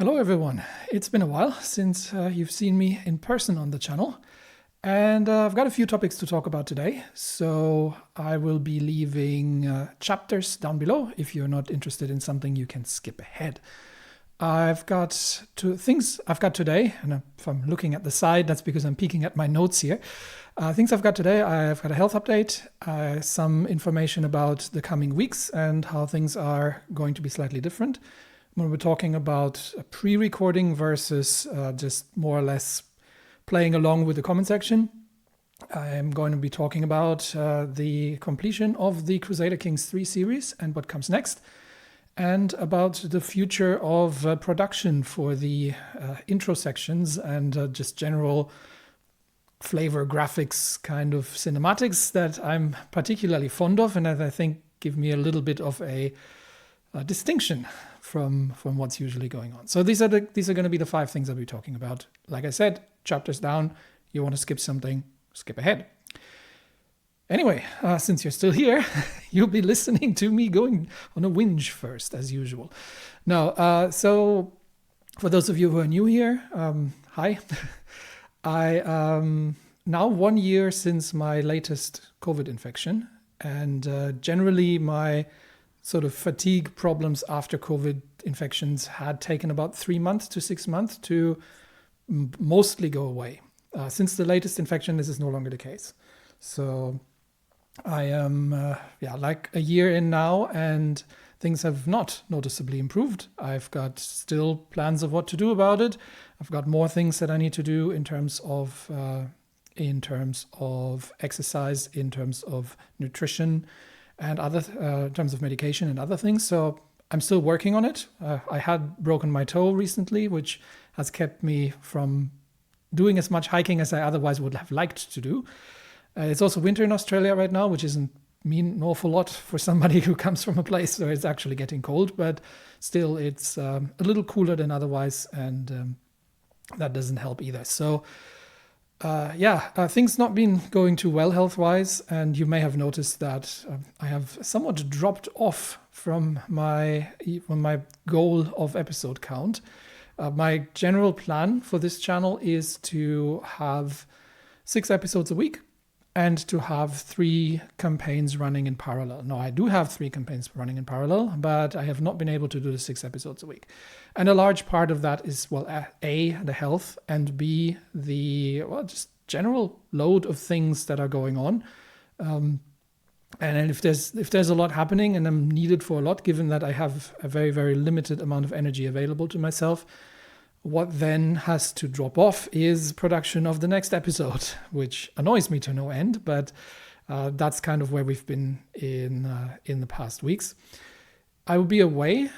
Hello everyone, it's been a while since you've seen me in person on the channel, and I've got a few topics to talk about today, so I will be leaving chapters down below. If you're not interested in something, you can skip ahead. I've got two things I've got today, and if I'm looking at the side, that's because I'm peeking at my notes here. Things I've got today, I've got a health update, some information about the coming weeks and how things are going to be slightly different. When we're talking about pre-recording versus just more or less playing along with the comment section, I'm going to be talking about the completion of the Crusader Kings 3 series and what comes next, and about the future of production for the intro sections and just general flavor graphics kind of cinematics that I'm particularly fond of and that I think give me a little bit of a distinction from what's usually going on. So these are going to be the 5 things I'll be talking about. Like I said, chapters down. You want to skip something, skip ahead. Anyway, since you're still here, you'll be listening to me going on a whinge first, as usual. Now, so for those of you who are new here, hi. I now 1 year since my latest COVID infection, and generally my sort of fatigue problems after COVID infections had taken about 3 months to 6 months to mostly go away. Since the latest infection, this is no longer the case. So I am, like a year in now, and things have not noticeably improved. I've got still plans of what to do about it. I've got more things that I need to do in terms of exercise, in terms of nutrition, and other in terms of medication and other things. So I'm still working on it. I had broken my toe recently, which has kept me from doing as much hiking as I otherwise would have liked to do. It's also winter in Australia right now, which doesn't mean an awful lot for somebody who comes from a place where it's actually getting cold, but still it's a little cooler than otherwise, and that doesn't help either. So things not been going too well health-wise, and you may have noticed that I have somewhat dropped off from my goal of episode count. My general plan for this channel is to have 6 episodes a week and to have 3 campaigns running in parallel. Now, I do have 3 campaigns running in parallel, but I have not been able to do the 6 episodes a week. And a large part of that is, well, A, the health, and B, the, just general load of things that are going on. And if there's a lot happening and I'm needed for a lot, given that I have a very, very limited amount of energy available to myself, what then has to drop off is production of the next episode, which annoys me to no end, but that's kind of where we've been in the past weeks. I will be away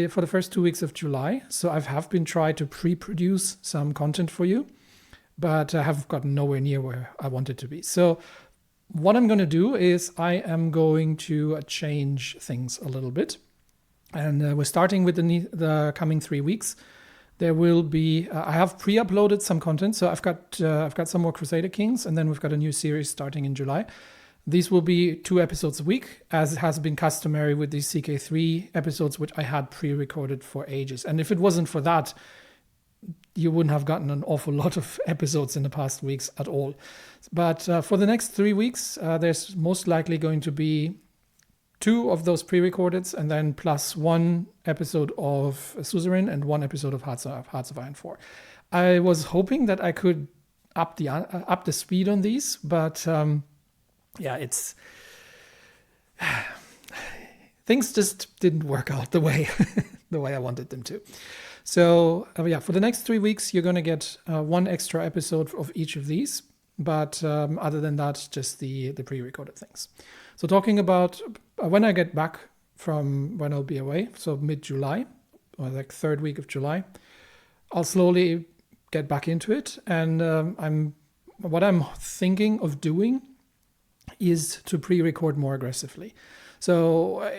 for the first 2 weeks of July, so I have been trying to pre-produce some content for you, but I have gotten nowhere near where I wanted to be. So what I'm going to do is I am going to change things a little bit, and we're starting with the coming 3 weeks. There will be, I have pre-uploaded some content, so I've got some more Crusader Kings, and then we've got a new series starting in July. These will be 2 episodes a week, as has been customary with these CK3 episodes, which I had pre-recorded for ages. And if it wasn't for that, you wouldn't have gotten an awful lot of episodes in the past weeks at all. But for the next 3 weeks, there's most likely going to be 2 of those pre-recordeds, and then plus 1 episode of Suzerain and 1 episode of Hearts of Iron 4. I was hoping that I could up the speed on these, but it's things just didn't work out the way I wanted them to. So for the next 3 weeks, you're going to get 1 extra episode of each of these, but other than that, just the pre-recorded things. So talking about when I get back from when I'll be away, so mid-July, or like 3rd week of July, I'll slowly get back into it. And what I'm thinking of doing is to pre-record more aggressively. So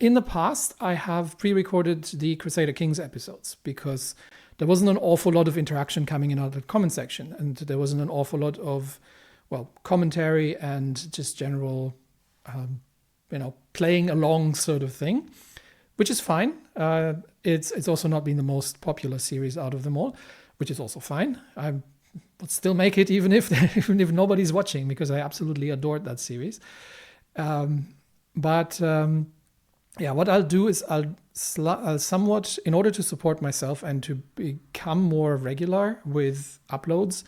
in the past, I have pre-recorded the Crusader Kings episodes because there wasn't an awful lot of interaction coming in out of the comment section, and there wasn't an awful lot of, commentary and just general playing along sort of thing, which is fine. It's also not been the most popular series out of them all, which is also fine. I would still make it even if even if nobody's watching, because I absolutely adored that series. But what I'll do is I'll somewhat, in order to support myself and to become more regular with uploads,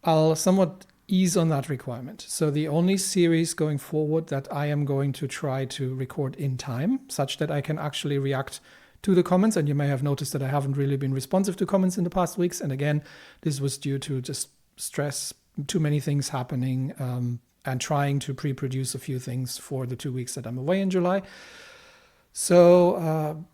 I'll somewhat ease on that requirement. So the only series going forward that I am going to try to record in time, such that I can actually react to the comments. And you may have noticed that I haven't really been responsive to comments in the past weeks. And again, this was due to just stress, too many things happening, and trying to pre-produce a few things for the 2 weeks that I'm away in July. So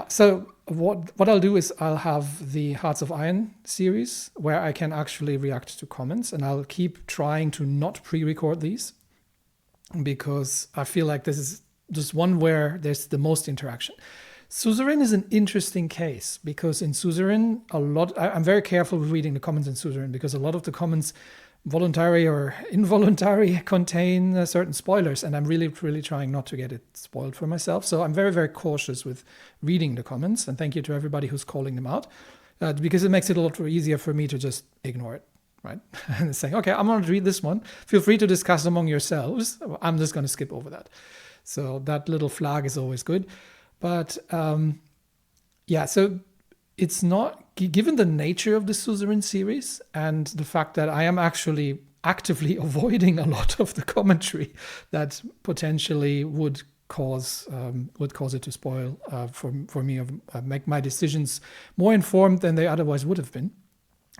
so what I'll do is I'll have the Hearts of Iron series where I can actually react to comments, and I'll keep trying to not pre-record these, because I feel like this is just one where there's the most interaction. Suzerain is an interesting case, because in Suzerain, I'm very careful with reading the comments in Suzerain, because a lot of the comments, voluntary or involuntary, contain certain spoilers, and I'm really, really trying not to get it spoiled for myself. So I'm very, very cautious with reading the comments, and thank you to everybody who's calling them out, because it makes it a lot easier for me to just ignore it, right? And saying, okay, I'm going to read this one. Feel free to discuss among yourselves. I'm just going to skip over that. So that little flag is always good. But so it's not, given the nature of the Suzerain series and the fact that I am actually actively avoiding a lot of the commentary that potentially would cause it to spoil for me, make my decisions more informed than they otherwise would have been,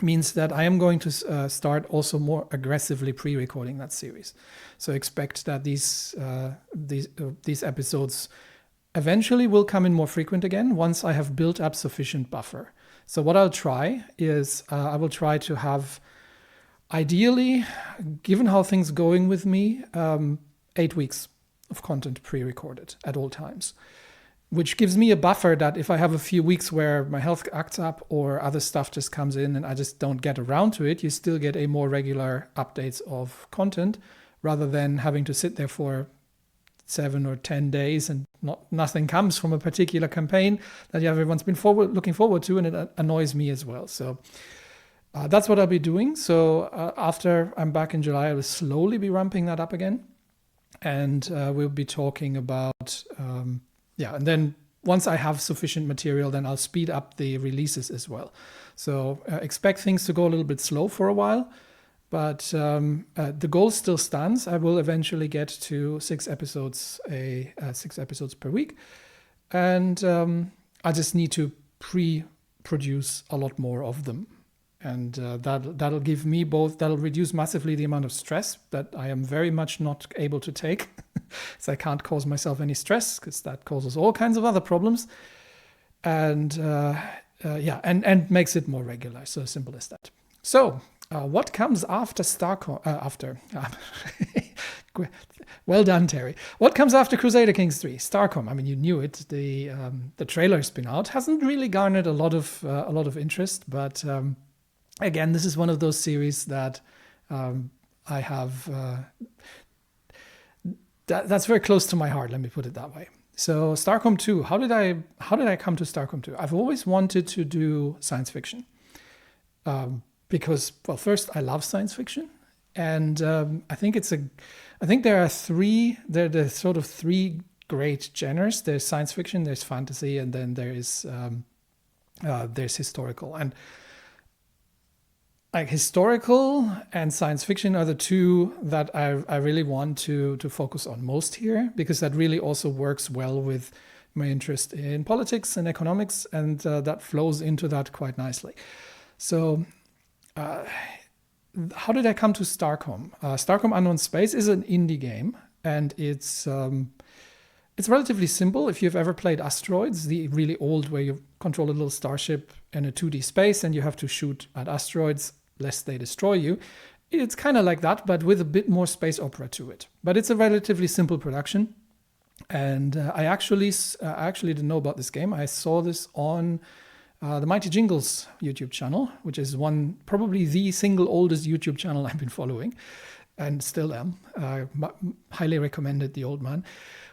means that I am going to start also more aggressively pre-recording that series. So expect that these episodes eventually will come in more frequent again once I have built up sufficient buffer. So what I'll try is I will try to have, ideally, given how things are going with me, 8 weeks of content pre-recorded at all times, which gives me a buffer that if I have a few weeks where my health acts up or other stuff just comes in and I just don't get around to it, you still get a more regular updates of content, rather than having to sit there for 7 or 10 days and nothing comes from a particular campaign that everyone's been looking forward to, and it annoys me as well. So that's what I'll be doing. So after I'm back in July, I will slowly be ramping that up again, and we'll be talking about and then once I have sufficient material, then I'll speed up the releases as well. So expect things to go a little bit slow for a while. But the goal still stands. I will eventually get to 6 episodes per week, and I just need to pre-produce a lot more of them, and that'll give me both. That'll reduce massively the amount of stress that I am very much not able to take, so I can't cause myself any stress, because that causes all kinds of other problems, and and makes it more regular. So simple as that. So. What comes after StarCom? Well done, Terry. What comes after Crusader Kings 3? StarCom. I mean, you knew it. The trailer's been out. Hasn't really garnered a lot of interest, but again, this is one of those series that I have. That's very close to my heart. Let me put it that way. So StarCom 2. How did I come to StarCom 2? I've always wanted to do science fiction. Because, well, first, I love science fiction, and I think there are there's sort of three great genres. There's science fiction, there's fantasy, and then there's historical. And like historical and science fiction are the two that I really want to focus on most here, because that really also works well with my interest in politics and economics, and that flows into that quite nicely. So. How did I come to StarCom? StarCom Unknown Space is an indie game, and it's relatively simple. If you've ever played Asteroids, the really old, where you control a little starship in a 2D space and you have to shoot at asteroids lest they destroy you, it's kind of like that, but with a bit more space opera to it. But it's a relatively simple production, and I actually didn't know about this game. I saw this on the Mighty Jingles YouTube channel, which is probably the single oldest YouTube channel I've been following, and still am. Highly recommended, the old man.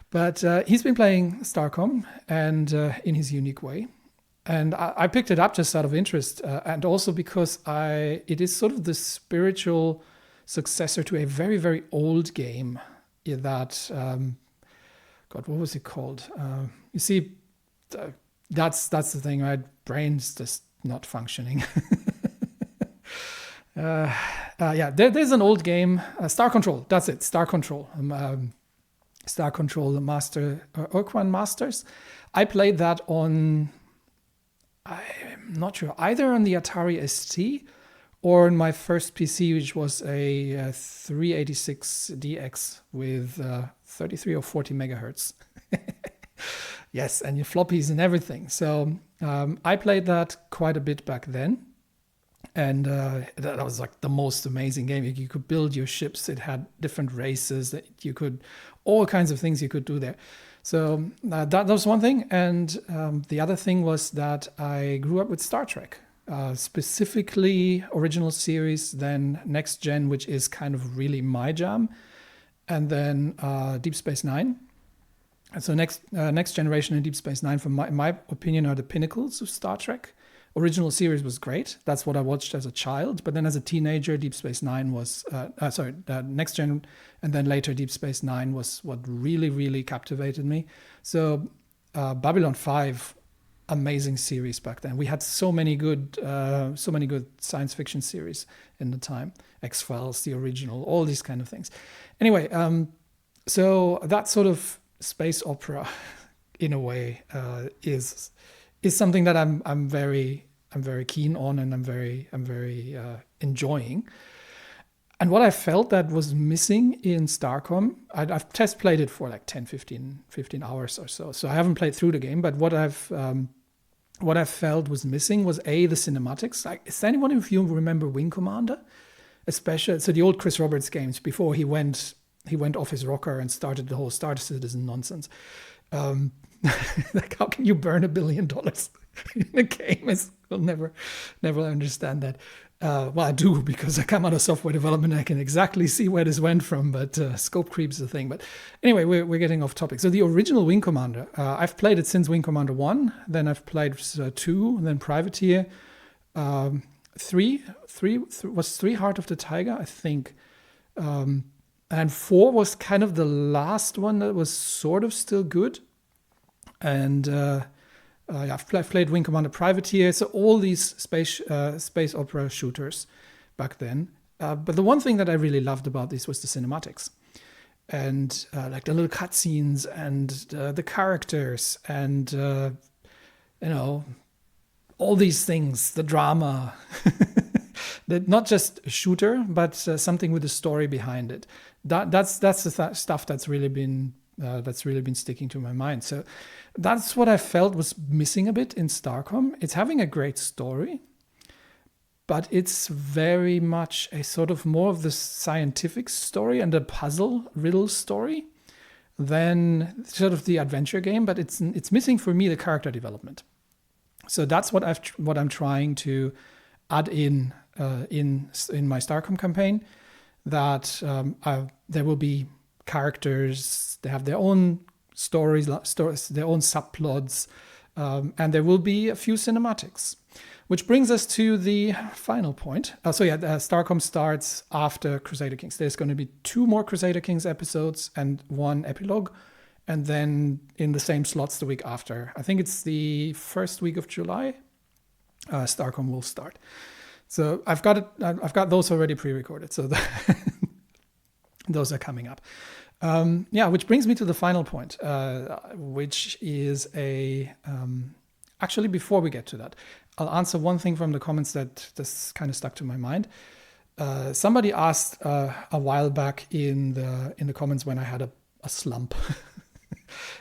But he's been playing Starcom, and in his unique way. And I picked it up just out of interest, and also because it is sort of the spiritual successor to a very, very old game that, God, what was it called? You see, that's the thing, right? Brain's just not functioning. There's an old game, Star Control. That's it, Star Control. Star Control, the Urquan Masters. I played that on, I'm not sure, either on the Atari ST or on my first PC, which was a 386DX with 33 or 40 megahertz. Yes, and your floppies and everything. So I played that quite a bit back then. And that was like the most amazing game. You could build your ships. It had different races that you could, all kinds of things you could do there. So that was one thing. And the other thing was that I grew up with Star Trek, specifically original series, then Next Gen, which is kind of really my jam, and then Deep Space Nine. And so Next Generation and Deep Space Nine, from my opinion, are the pinnacles of Star Trek. Original series was great. That's what I watched as a child. But then as a teenager, Deep Space Nine was, Next Gen, and then later Deep Space Nine was what really, really captivated me. So Babylon 5, amazing series back then. We had so many good science fiction series in the time. X-Files, the original, all these kind of things. Anyway, so that sort of space opera, in a way, is something that I'm very keen on, and I'm very enjoying. And what I felt that was missing in Starcom, I've test played it for like 15 hours or so. So I haven't played through the game, but what I felt was missing was the cinematics. Like, is there anyone of you remember Wing Commander? Especially, so the old Chris Roberts games before he went off his rocker and started the whole Star Citizen nonsense. Like, how can you burn $1 billion in a game? I'll never understand that. Well, I do, because I come out of software development and I can exactly see where this went from, but scope creep is a thing. But anyway, we're getting off topic. So the original Wing Commander, I've played it since Wing Commander 1, then I've played 2, then Privateer, 3 was 3 Heart of the Tiger, I think. And 4 was kind of the last one that was sort of still good. And I've played Wing Commander, Privateer, so all these space opera shooters back then. But the one thing that I really loved about this was the cinematics, and like the little cutscenes and the characters, and all these things, the drama. That not just a shooter, but something with a story behind it. That's the stuff that's really been sticking to my mind. So that's what I felt was missing a bit in Starcom. It's having a great story, but it's very much a sort of more of the scientific story and a puzzle riddle story than sort of the adventure game. But it's missing for me the character development. So that's what I'm trying to add in my Starcom campaign. That there will be characters, they have their own stories, their own subplots, and there will be a few cinematics. Which brings us to the final point. Starcom starts after Crusader Kings. There's going to be 2 more Crusader Kings episodes and 1 epilogue, and then in the same slots the week after. I think it's the first week of July, Starcom will start. So I've got those already pre-recorded. So those are coming up. Which brings me to the final point, which is actually, before we get to that, I'll answer one thing from the comments that just kind of stuck to my mind. Somebody asked a while back in the comments when I had a slump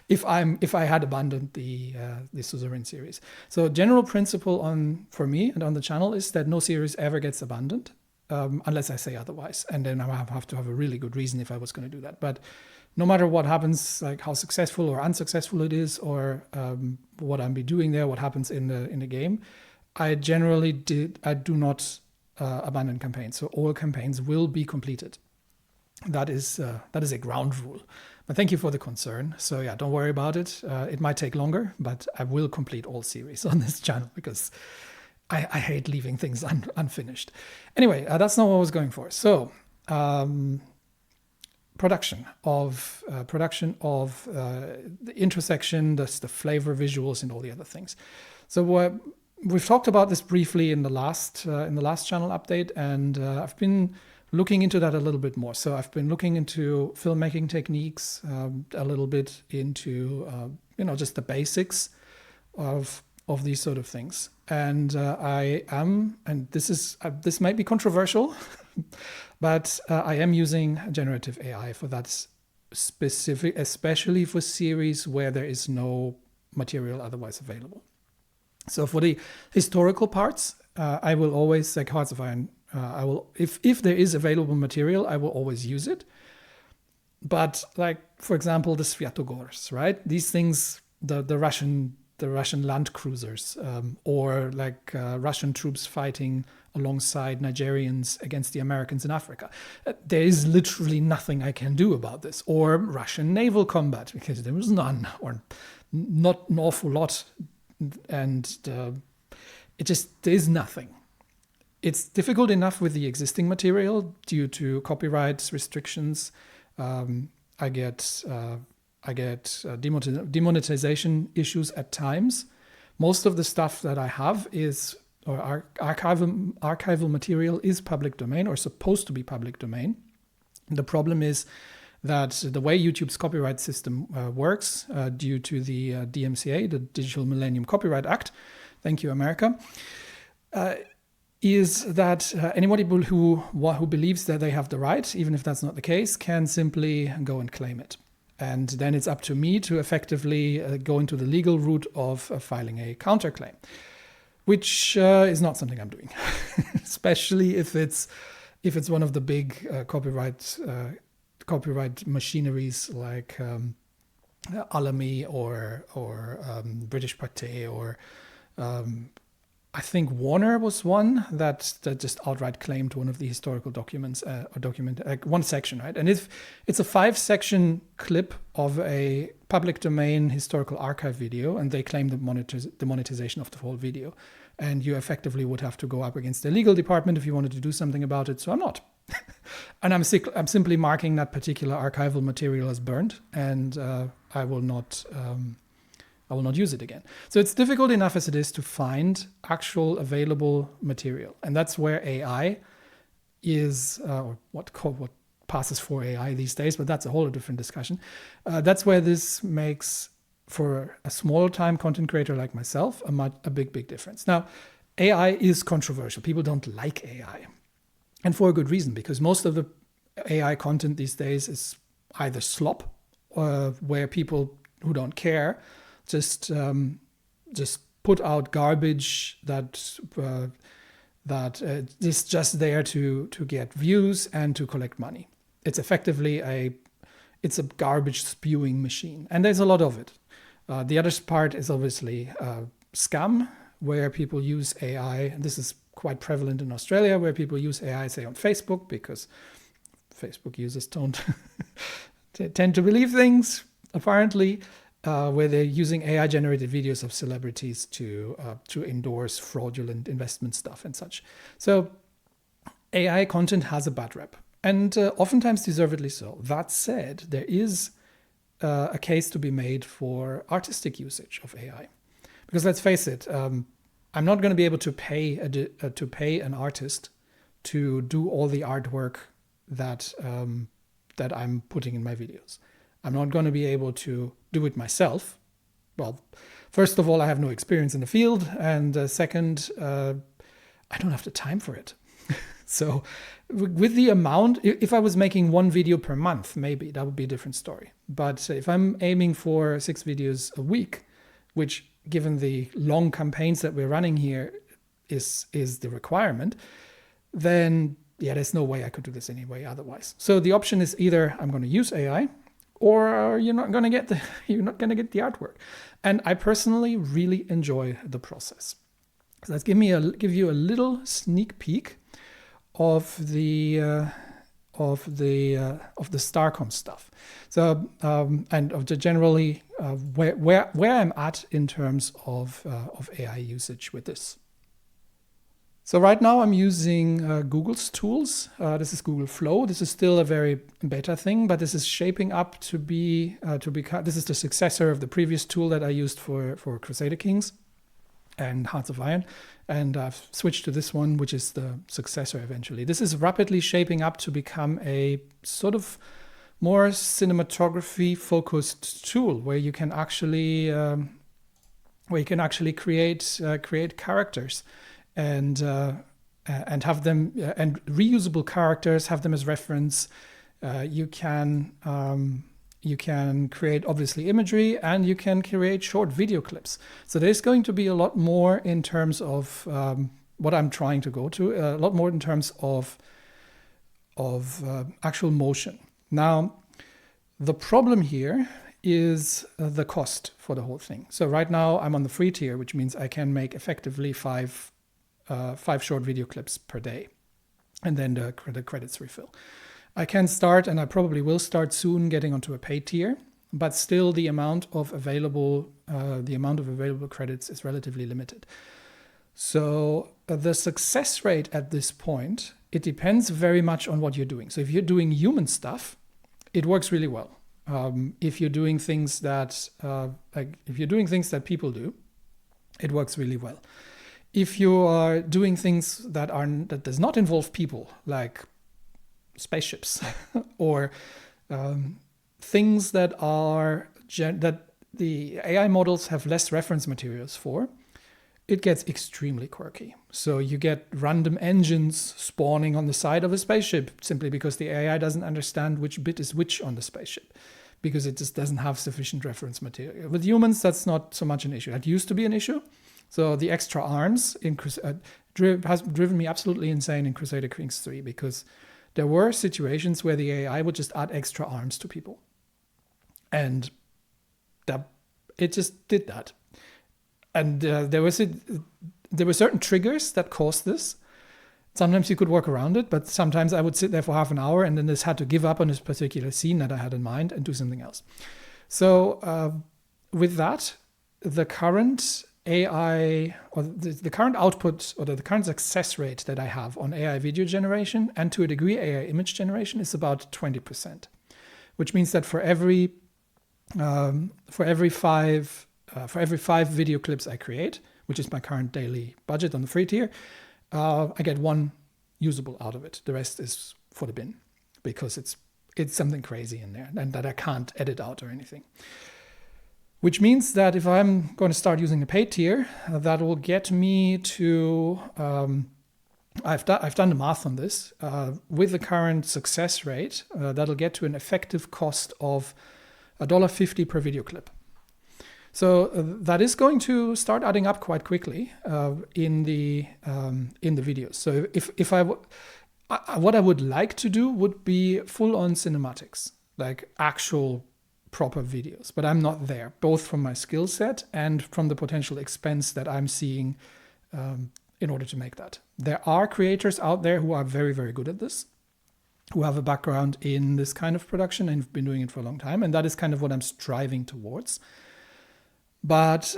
if I had abandoned the Suzerain series. So general principle for me and on the channel is that no series ever gets abandoned. Unless I say otherwise, and then I have to have a really good reason if I was going to do that. But no matter what happens, like how successful or unsuccessful it is, or what I'm be doing there, what happens in the game, I do not abandon campaigns. So all campaigns will be completed. That is a ground rule. But thank you for the concern. So yeah, don't worry about it. It might take longer, but I will complete all series on this channel because I hate leaving things unfinished. Anyway, that's not what I was going for. So production of the intersection, the flavor, visuals, and all the other things. So we've talked about this briefly in the last channel update, and I've been looking into that a little bit more. So I've been looking into filmmaking techniques, a little bit into just the basics of these sort of things. And this might be controversial, but I am using generative AI for that specific, especially for series where there is no material otherwise available. So for the historical parts, I will always, like Hearts of Iron, I will, if there is available material, I will always use it. But like, for example, the Svyatogors, right? These things, the Russian land cruisers, or like Russian troops fighting alongside Nigerians against the Americans in Africa. There is literally nothing I can do about this. Or Russian naval combat, because there was none, or not an awful lot. And there's nothing. It's difficult enough with the existing material due to copyright restrictions. I get demonetization issues at times. Most of the stuff that I have is, or archival material is public domain or supposed to be public domain. The problem is that the way YouTube's copyright system works, due to the DMCA, the Digital Millennium Copyright Act, thank you, America, is that anybody who believes that they have the right, even if that's not the case, can simply go and claim it. And then it's up to me to effectively go into the legal route of filing a counterclaim, which is not something I'm doing, especially if it's one of the big copyright machineries like Alamy or British Pathé, or I think Warner was one that just outright claimed one of the historical documents, one section, right? And if it's a 5-section clip of a public domain historical archive video, and they claim the monetization of the whole video, and you effectively would have to go up against the legal department if you wanted to do something about it. So I'm not, and I'm simply marking that particular archival material as burned, and I will not use it again. So it's difficult enough as it is to find actual available material. And that's where AI is, or what passes for AI these days, but that's a whole different discussion. That's where this makes, for a small time content creator like myself, a big difference. Now, AI is controversial. People don't like AI. And for a good reason, because most of the AI content these days is either slop, where people who don't care just put out garbage that is just there to get views and to collect money. It's effectively a garbage spewing machine, and there's a lot of it. The other part is obviously scam, where people use AI, and this is quite prevalent in Australia, where people use AI, say on Facebook, because Facebook users don't tend to believe things, apparently. Where they're using AI-generated videos of celebrities to endorse fraudulent investment stuff and such. So AI content has a bad rep, and oftentimes deservedly so. That said, there is a case to be made for artistic usage of AI, because let's face it, I'm not going to be able to pay an artist to do all the artwork that I'm putting in my videos. I'm not going to be able to do it myself. Well, first of all, I have no experience in the field, and second, I don't have the time for it. So with the amount, if I was making one video per month, maybe that would be a different story. But if I'm aiming for 6 videos a week, which given the long campaigns that we're running here is the requirement, then yeah, there's no way I could do this anyway otherwise. So the option is either I'm going to use AI, or you're not going to get the artwork. And I personally really enjoy the process. So let's give you a little sneak peek of the of the Starcom stuff. So and of the generally where I'm at in terms of AI usage with this. So right now I'm using Google's tools. This is Google Flow. This is still a very beta thing, but this is shaping up to become. This is the successor of the previous tool that I used for Crusader Kings and Hearts of Iron, and I've switched to this one, which is the successor eventually. This is rapidly shaping up to become a sort of more cinematography focused tool where you can actually create characters and have them and reusable characters, have them as reference. You can create obviously imagery, and you can create short video clips. So there's going to be a lot more in terms of what I'm trying to go to, a lot more in terms of actual motion. Now, the problem here is the cost for the whole thing. So right now I'm on the free tier, which means I can make effectively five short video clips per day, and then the credits refill. I can start, and I probably will start soon, getting onto a paid tier, but still the amount of available credits is relatively limited. So the success rate at this point, it depends very much on what you're doing. So if you're doing human stuff, it works really well. If you're doing things that people do, it works really well. If you are doing things that does not involve people, like spaceships or things that the AI models have less reference materials for, it gets extremely quirky. So you get random engines spawning on the side of a spaceship simply because the AI doesn't understand which bit is which on the spaceship, because it just doesn't have sufficient reference material. With humans, that's not so much an issue. That used to be an issue. So the extra arms has driven me absolutely insane in Crusader Kings 3, because there were situations where the AI would just add extra arms to people. And it just did that. And there were certain triggers that caused this. Sometimes you could work around it, but sometimes I would sit there for half an hour and then just had to give up on this particular scene that I had in mind and do something else. So with that, the current AI, or the current output, or the current success rate that I have on AI video generation, and to a degree AI image generation, is about 20%, which means that for every five video clips I create, which is my current daily budget on the free tier, I get one usable out of it. The rest is for the bin, because it's something crazy in there and that I can't edit out or anything. Which means that if I'm going to start using a paid tier, that will get me to, I've done the math on this, with the current success rate, that'll get to an effective cost of $1.50 per video clip. So that is going to start adding up quite quickly in the videos. So what I would like to do would be full-on cinematics, like actual proper videos, but I'm not there, both from my skill set and from the potential expense that I'm seeing in order to make that. There are creators out there who are very, very good at this, who have a background in this kind of production and have been doing it for a long time, and that is kind of what I'm striving towards. But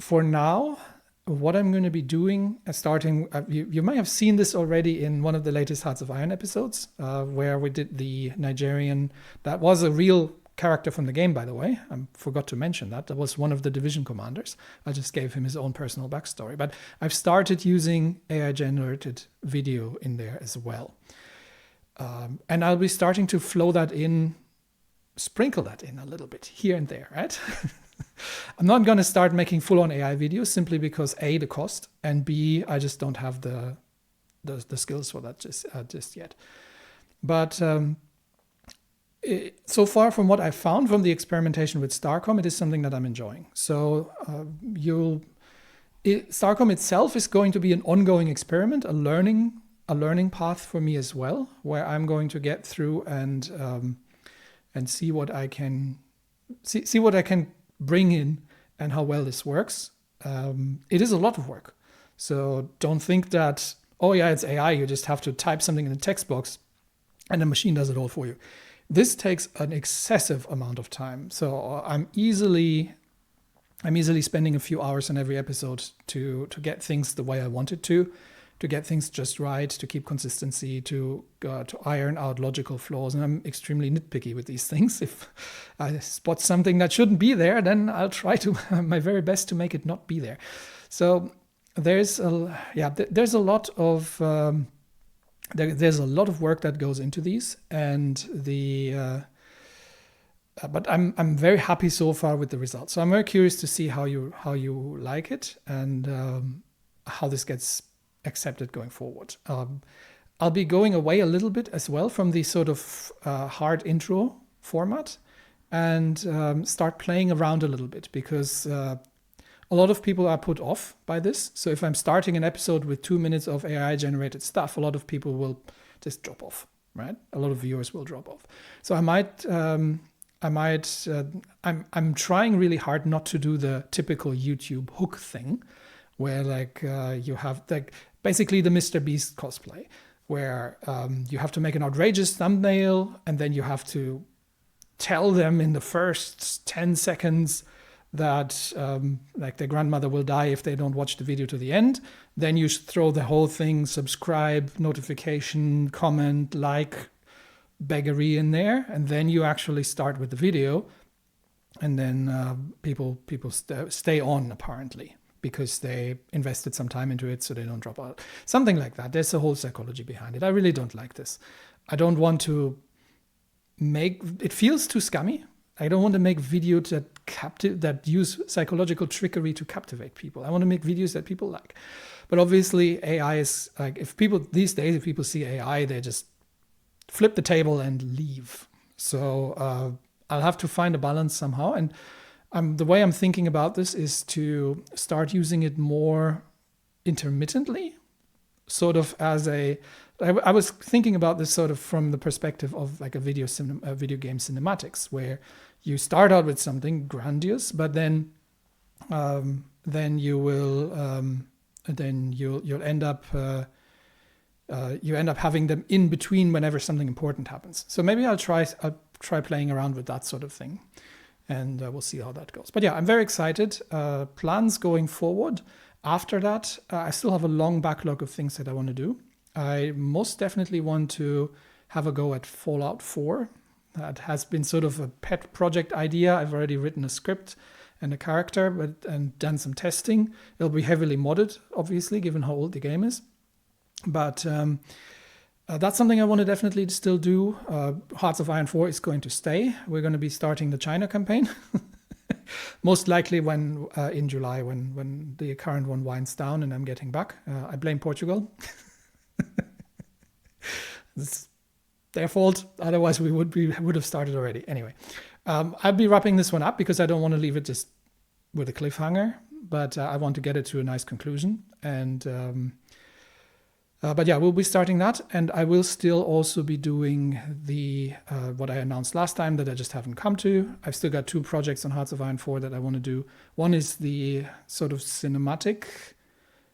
for now, what I'm going to be doing, starting, you might have seen this already in one of the latest Hearts of Iron episodes, where we did the Nigerian, that was a real character from the game, by the way. I forgot to mention that. That was one of the division commanders. I just gave him his own personal backstory. But I've started using AI-generated video in there as well. And I'll be starting to sprinkle that in a little bit here and there, right? I'm not going to start making full-on AI videos simply because A, the cost, and B, I just don't have the skills for that just yet. But so far from what I've found from the experimentation with Starcom, it is something that I'm enjoying. So Starcom itself is going to be an ongoing experiment, a learning path for me as well, where I'm going to get through and see what I can see what I can bring in and how well this works. It is a lot of work. So don't think that, oh yeah, it's AI, you just have to type something in the text box and the machine does it all for you. This takes an excessive amount of time. So I'm easily spending a few hours on every episode to get things the way I want it to get things just right, to keep consistency, to iron out logical flaws. And I'm extremely nitpicky with these things. If I spot something that shouldn't be there, then I'll try to my very best to make it not be there. So there's a lot of there's a lot of work that goes into these, and but I'm very happy so far with the results. So I'm very curious to see how you like it, and how this gets accepted going forward. I'll be going away a little bit as well from the sort of hard intro format, and start playing around a little bit, because a lot of people are put off by this. So if I'm starting an episode with 2 minutes of AI generated stuff, a lot of people will just drop off, right? A lot of viewers will drop off. So I'm trying really hard not to do the typical YouTube hook thing, where you have basically the Mr. Beast cosplay, where you have to make an outrageous thumbnail, and then you have to tell them in the first 10 seconds that their grandmother will die if they don't watch the video to the end. Then you throw the whole thing, subscribe, notification, comment, like, beggary in there, and then you actually start with the video, and then people stay on, apparently, because they invested some time into it, so they don't drop out. Something like that. There's a whole psychology behind it. I really don't like this. I don't want to make it feels too scummy. I don't want to make videos that use psychological trickery to captivate people. I want to make videos that people like. But obviously AI is if people see AI, they just flip the table and leave. So I'll have to find a balance somehow. And the way I'm thinking about this is to start using it more intermittently, sort of as I was thinking about this sort of from the perspective of like a video game cinematics, where you start out with something grandiose, but then you'll end up having them in between whenever something important happens. So maybe I'll try playing around with that sort of thing, and we'll see how that goes. But yeah, I'm very excited. Plans going forward. After that, I still have a long backlog of things that I want to do. I most definitely want to have a go at Fallout 4. That has been sort of a pet project idea. I've already written a script and a character, and done some testing. It'll be heavily modded, obviously, given how old the game is. But that's something I want to definitely still do. Hearts of Iron 4 is going to stay. We're going to be starting the China campaign. Most likely in July, when the current one winds down and I'm getting back. I blame Portugal. It's their fault. Otherwise, we would have started already. Anyway, I'll be wrapping this one up because I don't want to leave it just with a cliffhanger, but I want to get it to a nice conclusion. And but yeah, we'll be starting that, and I will still also be doing the what I announced last time that I just haven't come to. I've still got 2 projects on Hearts of Iron 4 that I want to do. One is the sort of cinematic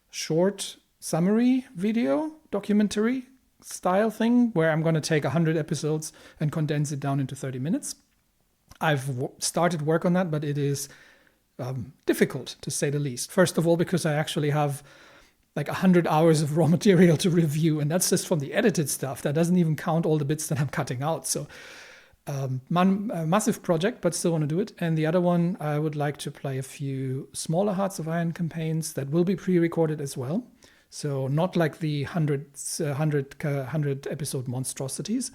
short summary video documentary style thing, where I'm going to take 100 episodes and condense it down into 30 minutes. I've started work on that, but it is difficult, to say the least. First of all, because I actually have like 100 hours of raw material to review, and that's just from the edited stuff. That doesn't even count all the bits that I'm cutting out. So a massive project, but still want to do it. And the other one, I would like to play a few smaller Hearts of Iron campaigns that will be pre-recorded as well. So not like the 100 episode monstrosities,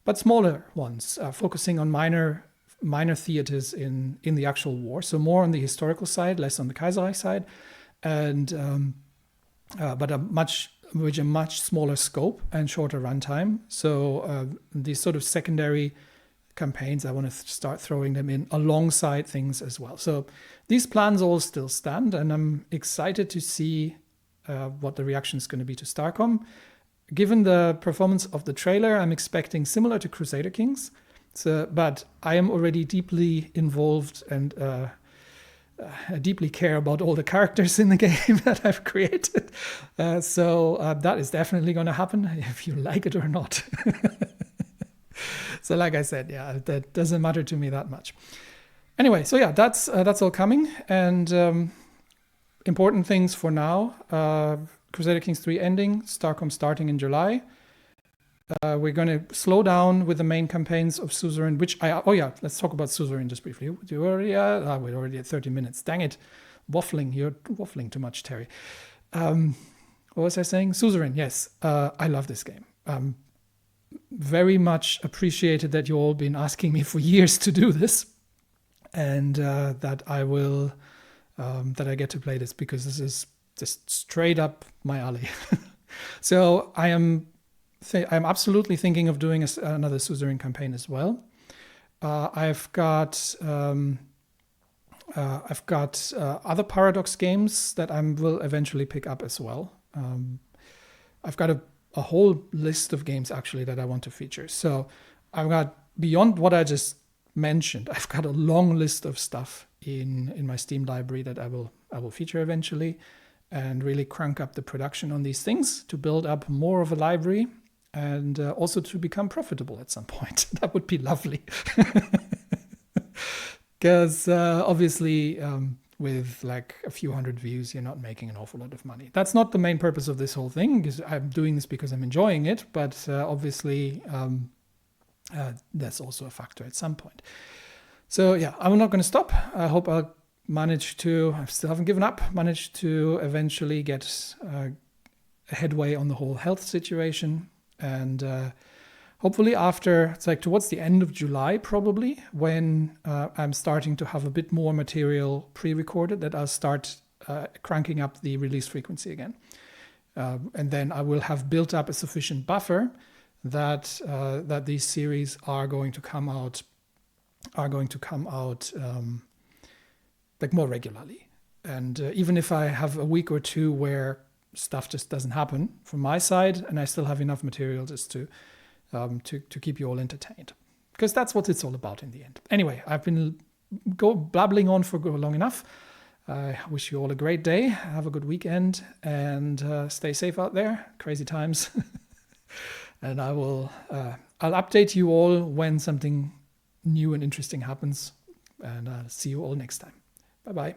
but smaller ones, focusing on minor theaters in the actual war. So more on the historical side, less on the Kaiserreich side, and but a much smaller scope and shorter runtime. So these sort of secondary campaigns, I want to start throwing them in alongside things as well. So these plans all still stand, and I'm excited to see what the reaction is going to be to Starcom. Given the performance of the trailer, I'm expecting similar to Crusader Kings. So, but I am already deeply involved and I deeply care about all the characters in the game that I've created. So that is definitely going to happen, if you like it or not. So like I said, yeah, that doesn't matter to me that much. Anyway, so yeah, that's all coming. And important things for now: Crusader Kings 3 ending, Starcom starting in July. We're going to slow down with the main campaigns of Suzerain, let's talk about Suzerain just briefly. We're already at 30 minutes. Dang it. You're waffling too much, Terry. What was I saying? Suzerain, yes. I love this game. Very much appreciated that you all been asking me for years to do this, and that I get to play this, because this is just straight up my alley. So I'm absolutely thinking of doing another Suzerain campaign as well. I've got other Paradox games that I will eventually pick up as well. I've got a whole list of games actually that I want to feature. So I've got, beyond what I just mentioned, I've got a long list of stuff in my Steam library that I will feature eventually, and really crank up the production on these things to build up more of a library, and also to become profitable at some point. That would be lovely. Because obviously, with like a few hundred views, you're not making an awful lot of money. That's not the main purpose of this whole thing, because I'm doing this because I'm enjoying it. But obviously, that's also a factor at some point. So yeah, I'm not going to stop. I hope I still haven't given up, manage to eventually get a headway on the whole health situation. And hopefully it's like towards the end of July, probably, when I'm starting to have a bit more material pre-recorded, that I'll start cranking up the release frequency again. And then I will have built up a sufficient buffer that these series are going to come out like more regularly. And even if I have a week or two where stuff just doesn't happen from my side, and I still have enough material just to keep you all entertained, because that's what it's all about in the end. Anyway, I've been blabbling on for long enough. I wish you all a great day. Have a good weekend, and stay safe out there. Crazy times. And I'll update you all when something new and interesting happens. And I'll see you all next time. Bye-bye.